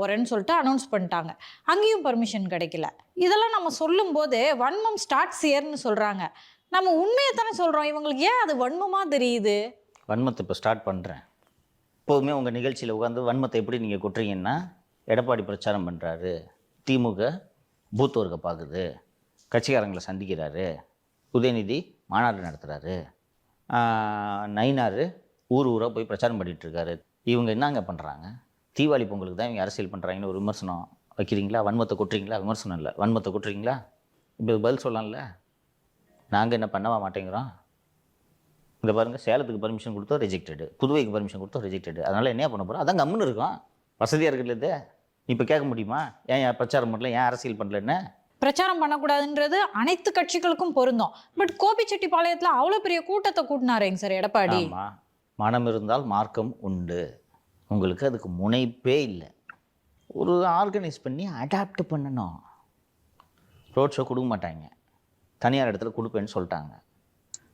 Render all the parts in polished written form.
போகிறேன்னு சொல்லிட்டு அனௌன்ஸ் பண்ணிட்டாங்க. அங்கேயும் பர்மிஷன் கிடைக்கல. இதெல்லாம் நம்ம சொல்லும்போது வன்மம் ஸ்டார்ட்ஸ் ஹியர்னு சொல்கிறாங்க. நம்ம உண்மையை தானே சொல்கிறோம். இவங்களுக்கு ஏன் அது வன்மமாக தெரியுது? வன்மத்தை இப்போ ஸ்டார்ட் பண்ணுறேன். எப்போதுமே உங்கள் நிகழ்ச்சியில் உட்காந்து வன்மத்தை எப்படி நீங்கள் கொட்டுறீங்கன்னா, எடப்பாடி பிரச்சாரம் பண்ணுறாரு, திமுக பூத் ஒர்க்கை பார்க்குது, கட்சிக்காரங்களை சந்திக்கிறாரு, உதயநிதி மாநாடு நடத்துகிறாரு, நயினார் ஊர் ஊராக போய் பிரச்சாரம் பண்ணிகிட்ருக்காரு. இவங்க என்னங்க பண்ணுறாங்க? தீபாவளி பொங்கலுக்கு தான் இவங்க அரசியல் பண்ணுறாங்கன்னு ஒரு விமர்சனம் வைக்கிறீங்களா? வன்மத்தை கொட்டுறீங்களா? விமர்சனம் இல்லை, வன்மத்தை கொட்டுறீங்களா? இப்போ பதில் சொல்லலாம்ல. நாங்கள் என்ன பண்ணவா மாட்டேங்கிறோம்? இந்த பாருங்கள், சேலத்துக்கு பர்மிஷன் கொடுத்தோம் ரிஜெக்டடு, புதுவைக்கு பர்மிஷன் கொடுத்தோம் ரிஜெக்டடு. அதனால் என்ன பண்ண போகிறோம்? அதான் கம்முன்னு இருக்கும், வசதியாக இருக்கிறது. இப்போ கேட்க முடியுமா? ஏன் பிரச்சாரம் பண்ணல, ஏன் அரசியல் பண்ணலன்னு? பிரச்சாரம் பண்ணக்கூடாதுன்றது அனைத்து கட்சிகளுக்கும் பொருந்தும். பட் கோபிச்செட்டிப்பாளையத்தில் அவ்வளோ பெரிய கூட்டத்தை கூட்டினாருங்க சார் எடப்பாடி. ஆமாம், மனம் இருந்தால் மார்க்கம் உண்டு. உங்களுக்கு அதுக்கு முனைப்பே இல்லை. ஒரு ஆர்கனைஸ் பண்ணி அடாப்ட் பண்ணணும். ரோட் ஷோ கொடுக்க மாட்டாங்க, தனியார் இடத்துல கொடுப்பேன்னு சொல்லிட்டாங்க.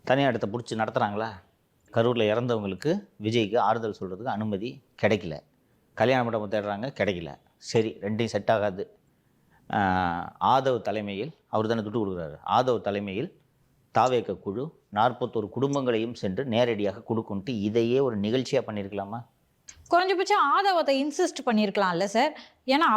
தனியார் இடத்த பிடிச்சி நடத்துகிறாங்களா? கரூரில் இறந்தவங்களுக்கு விஜய்க்கு ஆறுதல் சொல்கிறதுக்கு அனுமதி கிடைக்கல. கல்யாண மண்டபம் தேடுறாங்க, கிடைக்கல. சரி, ரெண்டையும் செட் ஆகாது. ஆதவ் தலைமையில், அவர் தானே துட்டு கொடுக்குறாரு, ஆதவ் தலைமையில் தாவேக்க குழு 41 குடும்பங்களையும் சென்று நேரடியாக கொடுக்குன்ட்டு இதையே ஒரு நிகழ்ச்சியாக பண்ணியிருக்கலாமா? குறைஞ்சபட்சம் ஆதவத்தை இன்சிஸ்ட் பண்ணியிருக்கலாம்ல சார். ஏன்னா